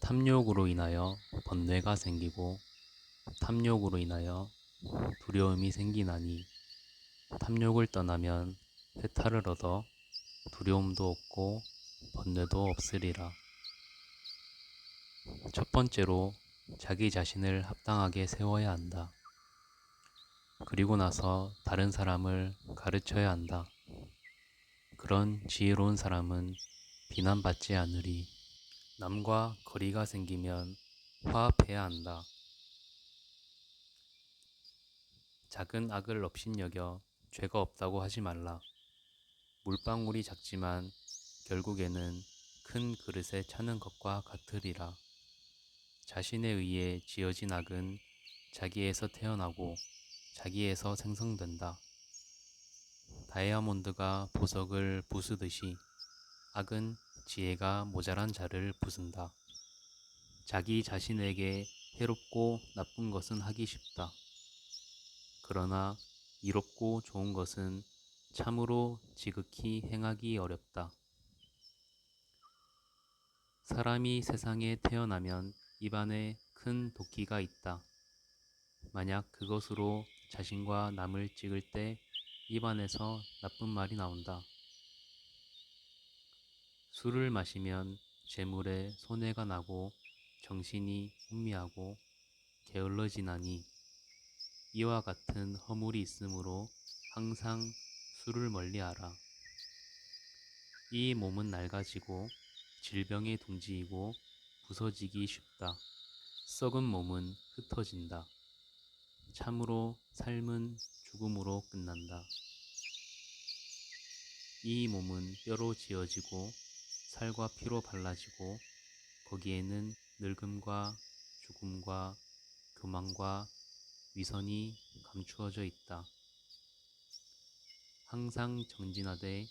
탐욕으로 인하여 번뇌가 생기고 탐욕으로 인하여 두려움이 생기나니 탐욕을 떠나면 해탈을 얻어 두려움도 없고 번뇌도 없으리라. 첫 번째로 자기 자신을 합당하게 세워야 한다. 그리고 나서 다른 사람을 가르쳐야 한다. 그런 지혜로운 사람은 비난받지 않으리. 남과 거리가 생기면 화합해야 한다. 작은 악을 업신여겨 죄가 없다고 하지 말라. 물방울이 작지만 결국에는 큰 그릇에 차는 것과 같으리라. 자신에 의해 지어진 악은 자기에서 태어나고 자기에서 생성된다. 다이아몬드가 보석을 부수듯이 악은 지혜가 모자란 자를 부순다. 자기 자신에게 해롭고 나쁜 것은 하기 쉽다. 그러나 이롭고 좋은 것은 참으로 지극히 행하기 어렵다. 사람이 세상에 태어나면 입안에 큰 도끼가 있다. 만약 그것으로 자신과 남을 찍을 때 입안에서 나쁜 말이 나온다. 술을 마시면 재물에 손해가 나고 정신이 혼미하고 게을러지나니 이와 같은 허물이 있으므로 항상 술을 멀리하라. 이 몸은 낡아지고 질병에 둥지이고 부서지기 쉽다. 썩은 몸은 흩어진다. 참으로 삶은 죽음으로 끝난다. 이 몸은 뼈로 지어지고 살과 피로 발라지고 거기에는 늙음과 죽음과 교만과 위선이 감추어져 있다. 항상 정진하되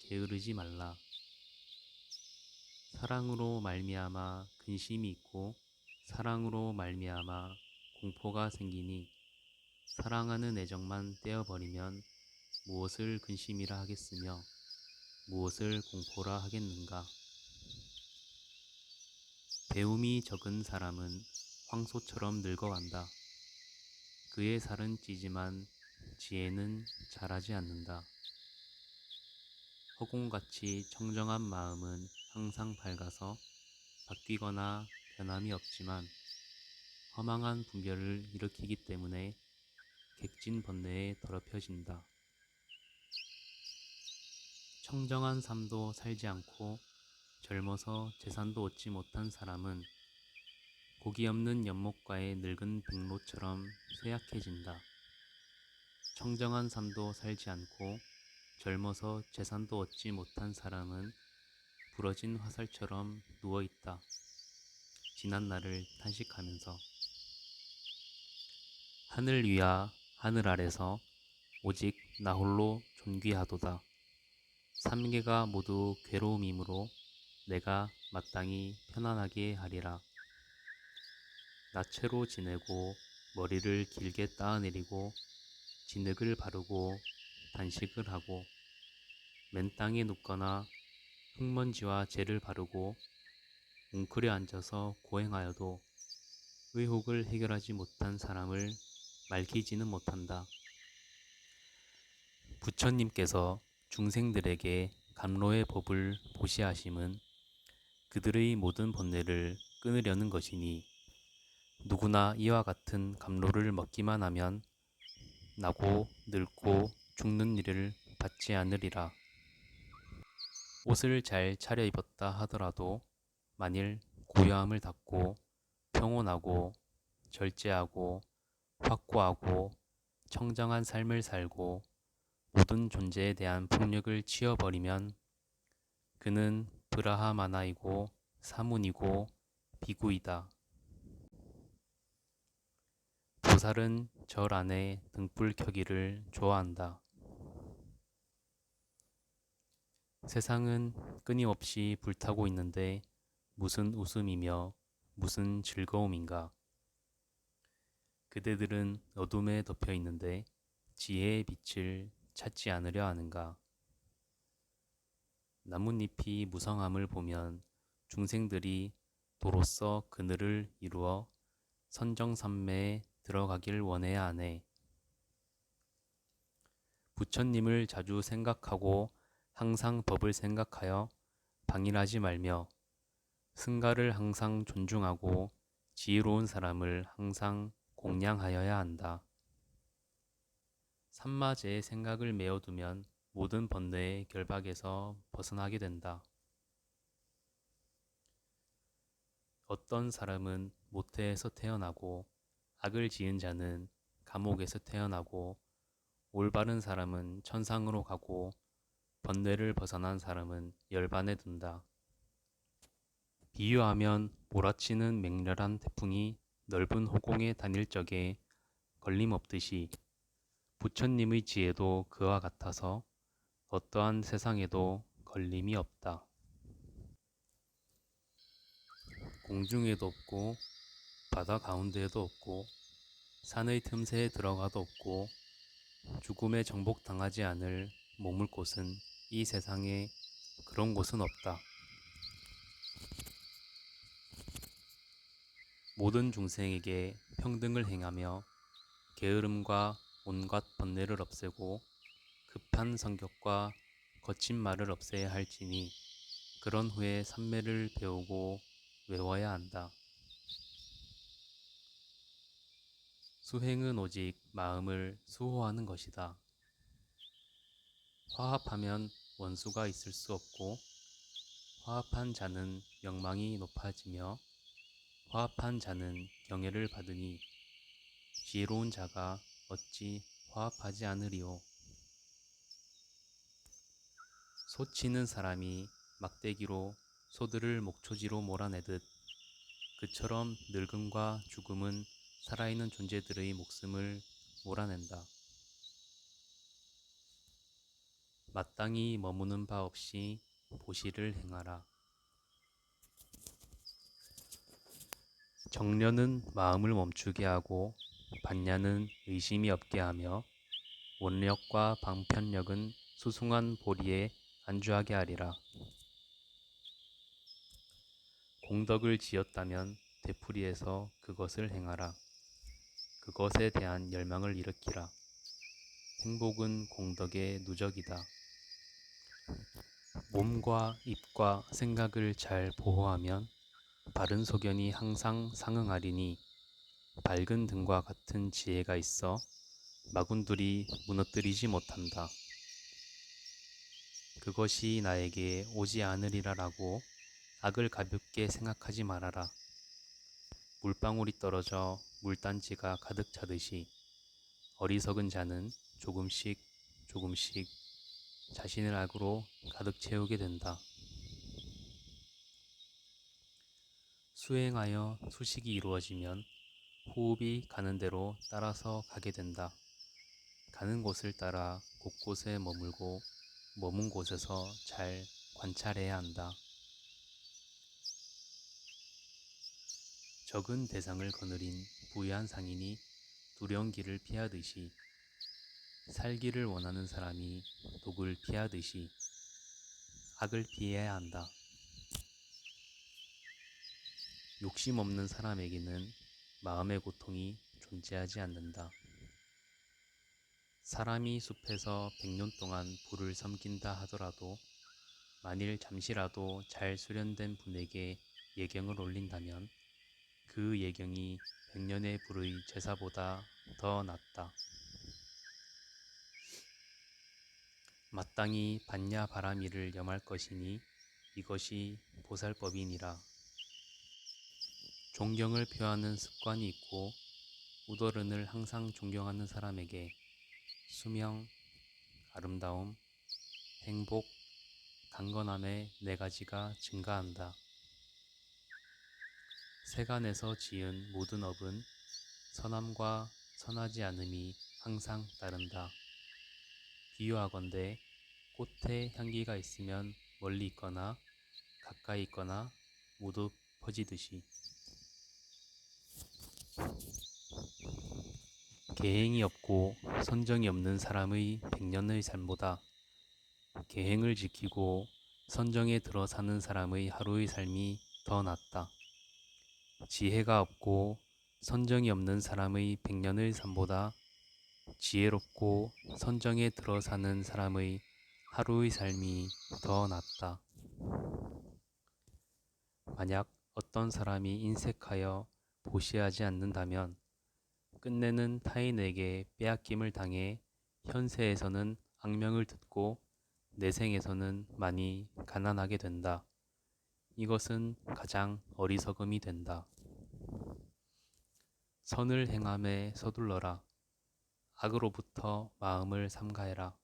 게으르지 말라. 사랑으로 말미암아 근심이 있고 사랑으로 말미암아 공포가 생기니 사랑하는 애정만 떼어버리면 무엇을 근심이라 하겠으며 무엇을 공포라 하겠는가. 배움이 적은 사람은 황소처럼 늙어간다. 그의 살은 찌지만 지혜는 자라지 않는다. 허공같이 청정한 마음은 항상 밝아서 바뀌거나 변함이 없지만 허망한 분별을 일으키기 때문에 객진 번뇌에 더럽혀진다. 청정한 삶도 살지 않고 젊어서 재산도 얻지 못한 사람은 고기 없는 연못가의 늙은 백로처럼 쇠약해진다. 청정한 삶도 살지 않고 젊어서 재산도 얻지 못한 사람은 부러진 화살처럼 누워있다. 지난 날을 탄식하면서 하늘 위와 하늘 아래서 오직 나 홀로 존귀하도다. 삼계가 모두 괴로움이므로 내가 마땅히 편안하게 하리라. 나체로 지내고 머리를 길게 따내리고 진흙을 바르고 단식을 하고 맨 땅에 눕거나 흙먼지와 재를 바르고 웅크려 앉아서 고행하여도 의혹을 해결하지 못한 사람을 말리지는 못한다. 부처님께서 중생들에게 감로의 법을 보시하심은 그들의 모든 번뇌를 끊으려는 것이니 누구나 이와 같은 감로를 먹기만 하면 나고 늙고 죽는 일을 받지 않으리라. 옷을 잘 차려입었다 하더라도 만일 고요함을 닫고 평온하고 절제하고 확고하고 청정한 삶을 살고 모든 존재에 대한 폭력을 치워버리면 그는 브라하마나이고 사문이고 비구이다. 보살은 절 안에 등불 켜기를 좋아한다. 세상은 끊임없이 불타고 있는데 무슨 웃음이며 무슨 즐거움인가. 그대들은 어둠에 덮여 있는데 지혜의 빛을 찾지 않으려 하는가. 나뭇잎이 무성함을 보면 중생들이 도로써 그늘을 이루어 선정산매에 들어가길 원해야 하네. 부처님을 자주 생각하고 항상 법을 생각하여 방일하지 말며 승가를 항상 존중하고 지혜로운 사람을 항상 공양하여야 한다. 삼마제의 생각을 메어두면 모든 번뇌의 결박에서 벗어나게 된다. 어떤 사람은 모태에서 태어나고 악을 지은 자는 감옥에서 태어나고 올바른 사람은 천상으로 가고 번뇌를 벗어난 사람은 열반에 든다. 비유하면 몰아치는 맹렬한 태풍이 넓은 호공에 다닐 적에 걸림없듯이 부처님의 지혜도 그와 같아서 어떠한 세상에도 걸림이 없다. 공중에도 없고 바다 가운데에도 없고 산의 틈새에 들어가도 없고 죽음에 정복당하지 않을 머물 곳은 이 세상에 그런 곳은 없다. 모든 중생에게 평등을 행하며 게으름과 온갖 번뇌를 없애고 급한 성격과 거친 말을 없애야 할지니 그런 후에 삼매를 배우고 외워야 한다. 수행은 오직 마음을 수호하는 것이다. 화합하면 원수가 있을 수 없고 화합한 자는 명망이 높아지며 화합한 자는 경애를 받으니 지혜로운 자가 어찌 화합하지 않으리요. 소치는 사람이 막대기로 소들을 목초지로 몰아내듯 그처럼 늙음과 죽음은 살아있는 존재들의 목숨을 몰아낸다. 마땅히 머무는 바 없이 보시를 행하라. 정련은 마음을 멈추게 하고 반야는 의심이 없게 하며 원력과 방편력은 수승한 보리에 안주하게 하리라. 공덕을 지었다면 되풀이해서 그것을 행하라. 그것에 대한 열망을 일으키라. 행복은 공덕의 누적이다. 몸과 입과 생각을 잘 보호하면 바른 소견이 항상 상응하리니 밝은 등과 같은 지혜가 있어 마군들이 무너뜨리지 못한다. 그것이 나에게 오지 않으리라라고 악을 가볍게 생각하지 말아라. 물방울이 떨어져 물단지가 가득 차듯이 어리석은 자는 조금씩 조금씩 자신을 악으로 가득 채우게 된다. 수행하여 수식이 이루어지면 호흡이 가는 대로 따라서 가게 된다. 가는 곳을 따라 곳곳에 머물고 머문 곳에서 잘 관찰해야 한다. 적은 대상을 거느린 부유한 상인이 두려운 길을 피하듯이 살기를 원하는 사람이 독을 피하듯이 악을 피해야 한다. 욕심 없는 사람에게는 마음의 고통이 존재하지 않는다. 사람이 숲에서 100년 동안 불을 섬긴다 하더라도 만일 잠시라도 잘 수련된 분에게 예경을 올린다면 그 예경이 100년의 불의 제사보다 더 낫다. 마땅히 반야 바라미를 염할 것이니 이것이 보살법이니라. 존경을 표하는 습관이 있고 우더른을 항상 존경하는 사람에게 수명, 아름다움, 행복, 강건함의 네 가지가 증가한다. 세간에서 지은 모든 업은 선함과 선하지 않음이 항상 따른다. 비유하건대 꽃에 향기가 있으면 멀리 있거나 가까이 있거나 모두 퍼지듯이 계행이 없고 선정이 없는 사람의 100년의 삶보다 계행을 지키고 선정에 들어 사는 사람의 하루의 삶이 더 낫다. 지혜가 없고 선정이 없는 사람의 백년의 삶보다 지혜롭고 선정에 들어 사는 사람의 하루의 삶이 더 낫다. 만약 어떤 사람이 인색하여 보시하지 않는다면 끝내는 타인에게 빼앗김을 당해 현세에서는 악명을 듣고 내생에서는 많이 가난하게 된다. 이것은 가장 어리석음이 된다. 선을 행함에 서둘러라. 악으로부터 마음을 삼가해라.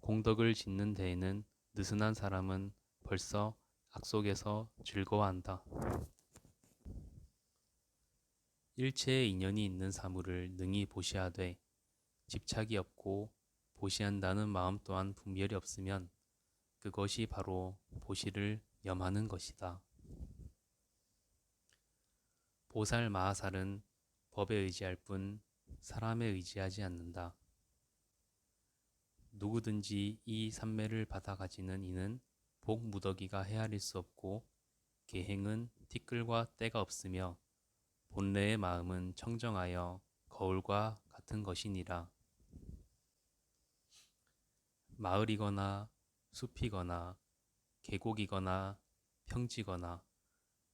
공덕을 짓는 데에는 느슨한 사람은 벌써 악 속에서 즐거워한다. 일체의 인연이 있는 사물을 능히 보시하되 집착이 없고 보시한다는 마음 또한 분별이 없으면 그것이 바로 보시를 염하는 것이다. 보살 마하살은 법에 의지할 뿐 사람에 의지하지 않는다. 누구든지 이 삼매를 받아 가지는 이는 복 무더기가 헤아릴 수 없고 계행은 티끌과 때가 없으며 본래의 마음은 청정하여 거울과 같은 것이니라. 마을이거나 숲이거나 계곡이거나 평지거나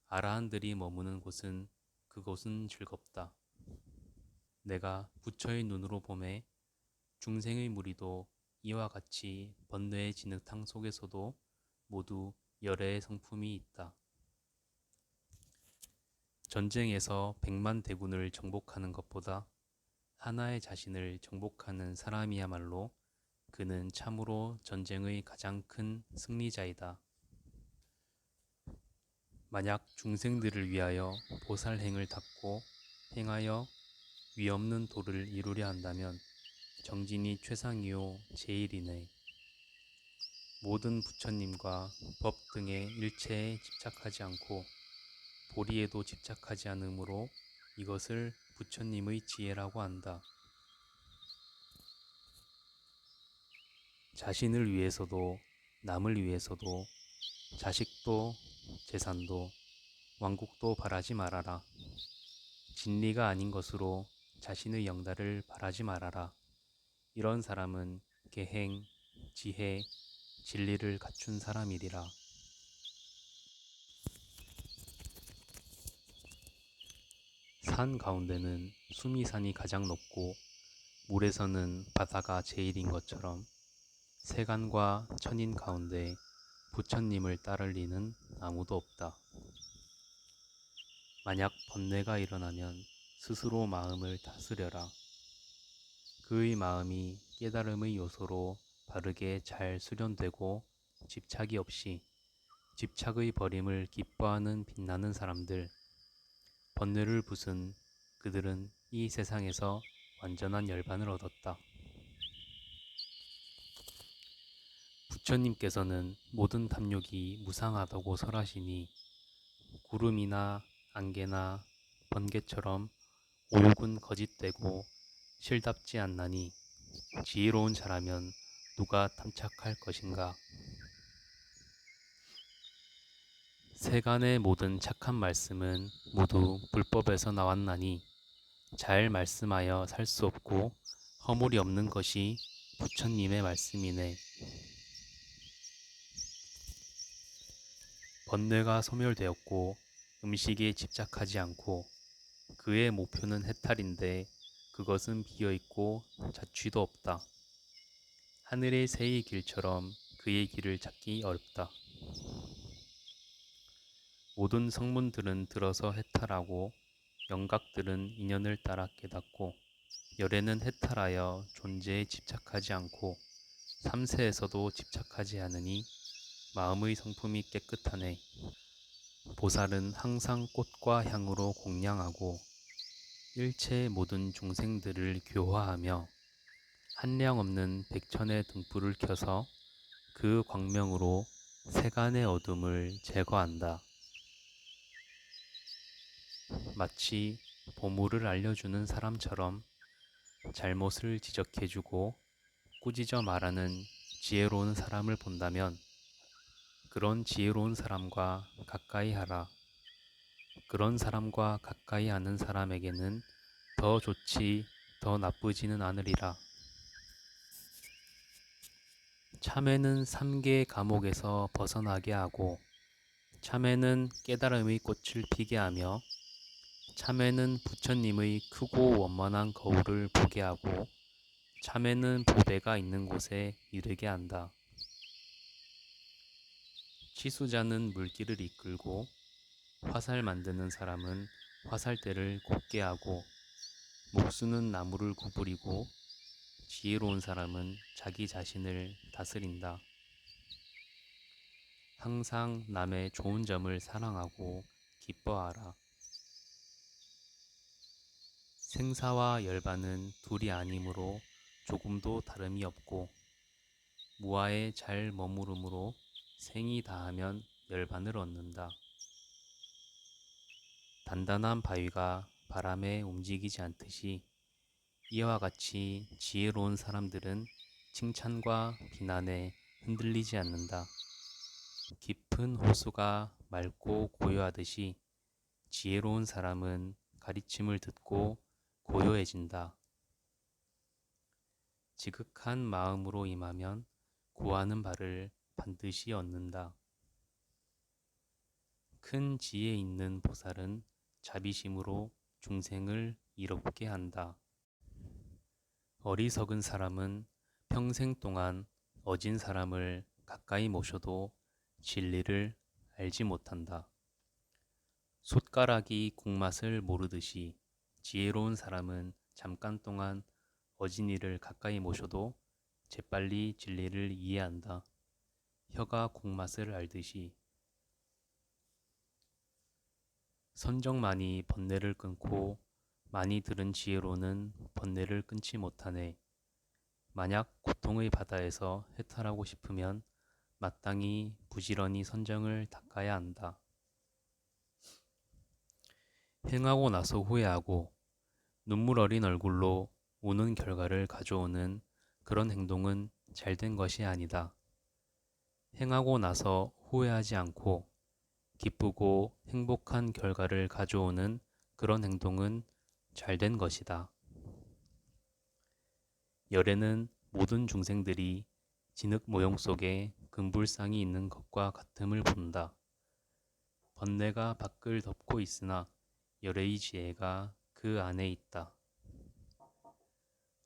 아라한들이 머무는 곳은 그곳은 즐겁다. 내가 부처의 눈으로 보매 중생의 무리도 이와 같이 번뇌의 진흙탕 속에서도 모두 열애의 성품이 있다. 전쟁에서 100만 대군을 정복하는 것보다 하나의 자신을 정복하는 사람이야말로 그는 참으로 전쟁의 가장 큰 승리자이다. 만약 중생들을 위하여 보살행을 닦고 행하여 위없는 도를 이루려 한다면 정진이 최상이요 제일이네. 모든 부처님과 법 등의 일체에 집착하지 않고 보리에도 집착하지 않으므로 이것을 부처님의 지혜라고 한다. 자신을 위해서도 남을 위해서도 자식도 재산도 왕국도 바라지 말아라. 진리가 아닌 것으로 자신의 영달을 바라지 말아라. 이런 사람은 계행, 지혜, 진리를 갖춘 사람이리라. 산 가운데는 수미산이 가장 높고 물에서는 바다가 제일인 것처럼 세간과 천인 가운데 부처님을 따를 리는 아무도 없다. 만약 번뇌가 일어나면 스스로 마음을 다스려라. 그의 마음이 깨달음의 요소로 바르게 잘 수련되고 집착이 없이 집착의 버림을 기뻐하는 빛나는 사람들, 번뇌를 부순 그들은 이 세상에서 완전한 열반을 얻었다. 부처님께서는 모든 탐욕이 무상하다고 설하시니 구름이나 안개나 번개처럼 오욕은 거짓되고 실답지 않나니 지혜로운 자라면 누가 탐착할 것인가. 세간의 모든 착한 말씀은 모두 불법에서 나왔나니 잘 말씀하여 살 수 없고 허물이 없는 것이 부처님의 말씀이네. 번뇌가 소멸되었고 음식에 집착하지 않고 그의 목표는 해탈인데 그것은 비어있고 자취도 없다. 하늘의 새의 길처럼 그의 길을 찾기 어렵다. 모든 성문들은 들어서 해탈하고 영각들은 인연을 따라 깨닫고 열애는 해탈하여 존재에 집착하지 않고 삼세에서도 집착하지 않으니 마음의 성품이 깨끗하네. 보살은 항상 꽃과 향으로 공양하고 일체의 모든 중생들을 교화하며 한량 없는 백천의 등불을 켜서 그 광명으로 세간의 어둠을 제거한다. 마치 보물을 알려주는 사람처럼 잘못을 지적해주고 꾸짖어 말하는 지혜로운 사람을 본다면 그런 지혜로운 사람과 가까이 하라. 그런 사람과 가까이 하는 사람에게는 더 좋지 더 나쁘지는 않으리라. 참회는 3개의 감옥에서 벗어나게 하고, 참회는 깨달음의 꽃을 피게 하며, 참회는 부처님의 크고 원만한 거울을 보게 하고, 참회는 보배가 있는 곳에 이르게 한다. 치수자는 물길을 이끌고, 화살 만드는 사람은 화살대를 곧게 하고, 목수는 나무를 구부리고, 지혜로운 사람은 자기 자신을 다스린다. 항상 남의 좋은 점을 사랑하고 기뻐하라. 생사와 열반은 둘이 아니므로 조금도 다름이 없고, 무아에 잘 머무르므로 생이 다하면 열반을 얻는다. 단단한 바위가 바람에 움직이지 않듯이 이와 같이 지혜로운 사람들은 칭찬과 비난에 흔들리지 않는다. 깊은 호수가 맑고 고요하듯이 지혜로운 사람은 가르침을 듣고 고요해진다. 지극한 마음으로 임하면 구하는 바를 반드시 얻는다. 큰 지혜 있는 보살은 자비심으로 중생을 이롭게 한다. 어리석은 사람은 평생 동안 어진 사람을 가까이 모셔도 진리를 알지 못한다. 솥가락이 국맛을 모르듯이 지혜로운 사람은 잠깐 동안 어진이를 가까이 모셔도 재빨리 진리를 이해한다. 혀가 국맛을 알듯이 선정만이 번뇌를 끊고 많이 들은 지혜로는 번뇌를 끊지 못하네. 만약 고통의 바다에서 해탈하고 싶으면 마땅히 부지런히 선정을 닦아야 한다. 행하고 나서 후회하고 눈물 어린 얼굴로 우는 결과를 가져오는 그런 행동은 잘된 것이 아니다. 행하고 나서 후회하지 않고 기쁘고 행복한 결과를 가져오는 그런 행동은 잘된 것이다. 열애는 모든 중생들이 진흙 모형 속에 금불상이 있는 것과 같음을 본다. 번뇌가 밖을 덮고 있으나 열애의 지혜가 그 안에 있다.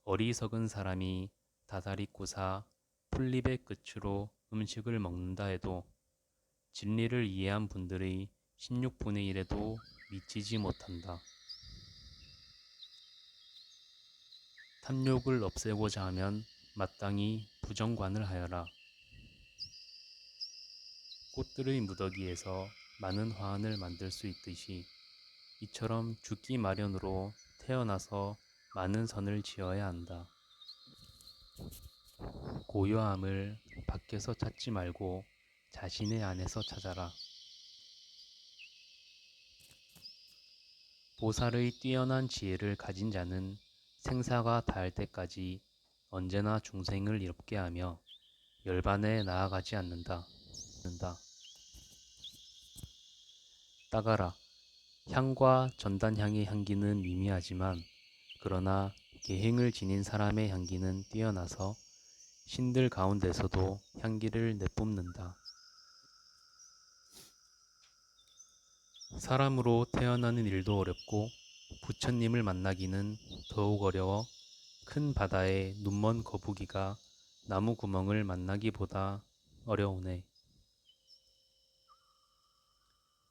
어리석은 사람이 다다리 꼬사 풀잎의 끝으로 음식을 먹는다 해도 진리를 이해한 분들의 16분의 1에도 미치지 못한다. 탐욕을 없애고자 하면 마땅히 부정관을 하여라. 꽃들의 무더기에서 많은 화환을 만들 수 있듯이 이처럼 죽기 마련으로 태어나서 많은 선을 지어야 한다. 고요함을 밖에서 찾지 말고 자신의 안에서 찾아라. 보살의 뛰어난 지혜를 가진 자는 생사가 닿을 때까지 언제나 중생을 이롭게 하며 열반에 나아가지 않는다. 따가라. 향과 전단향의 향기는 미미하지만 그러나 계행을 지닌 사람의 향기는 뛰어나서 신들 가운데서도 향기를 내뿜는다. 사람으로 태어나는 일도 어렵고 부처님을 만나기는 더욱 어려워 큰 바다에 눈먼 거북이가 나무 구멍을 만나기보다 어려우네.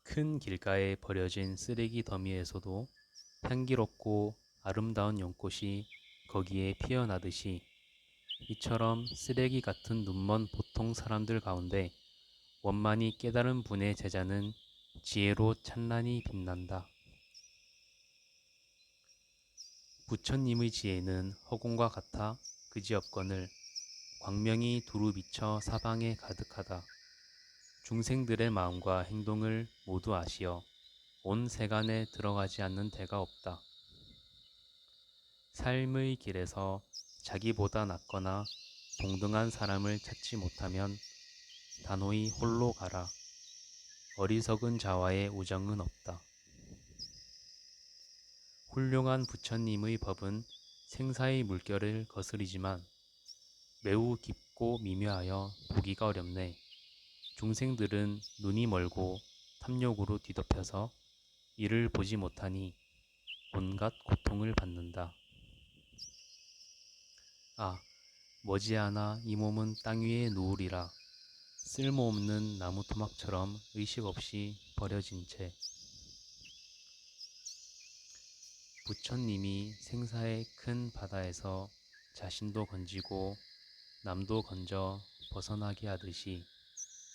큰 길가에 버려진 쓰레기 더미에서도 향기롭고 아름다운 연꽃이 거기에 피어나듯이 이처럼 쓰레기 같은 눈먼 보통 사람들 가운데 원만히 깨달은 분의 제자는 지혜로 찬란히 빛난다. 부처님의 지혜는 허공과 같아 그지없거늘 광명이 두루 비쳐 사방에 가득하다. 중생들의 마음과 행동을 모두 아시어 온 세간에 들어가지 않는 데가 없다. 삶의 길에서 자기보다 낫거나 동등한 사람을 찾지 못하면 단호히 홀로 가라. 어리석은 자와의 우정은 없다. 훌륭한 부처님의 법은 생사의 물결을 거스리지만 매우 깊고 미묘하여 보기가 어렵네. 중생들은 눈이 멀고 탐욕으로 뒤덮여서 이를 보지 못하니 온갖 고통을 받는다. 아, 머지않아 이 몸은 땅 위에 누우리라. 쓸모없는 나무 토막처럼 의식 없이 버려진 채 부처님이 생사의 큰 바다에서 자신도 건지고 남도 건져 벗어나게 하듯이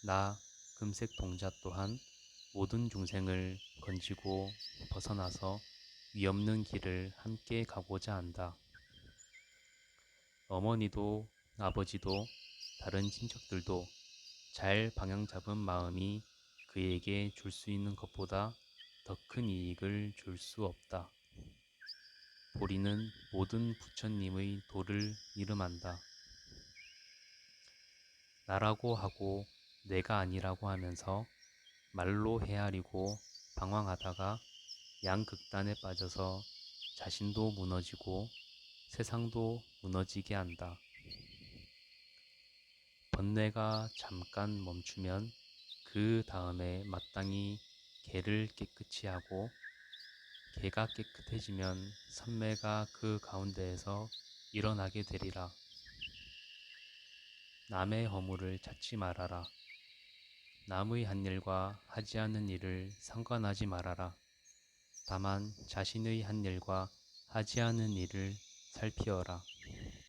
나 금색 동자 또한 모든 중생을 건지고 벗어나서 위없는 길을 함께 가고자 한다. 어머니도 아버지도 다른 친척들도 잘 방향 잡은 마음이 그에게 줄 수 있는 것보다 더 큰 이익을 줄 수 없다. 보리는 모든 부처님의 도를 이름한다. 나라고 하고 내가 아니라고 하면서 말로 헤아리고 방황하다가 양극단에 빠져서 자신도 무너지고 세상도 무너지게 한다. 번뇌가 잠깐 멈추면 그 다음에 마땅히 개를 깨끗이 하고 개가 깨끗해지면 선매가 그 가운데에서 일어나게 되리라. 남의 허물을 찾지 말아라. 남의 한 일과 하지 않은 일을 상관하지 말아라. 다만 자신의 한 일과 하지 않은 일을 살피어라.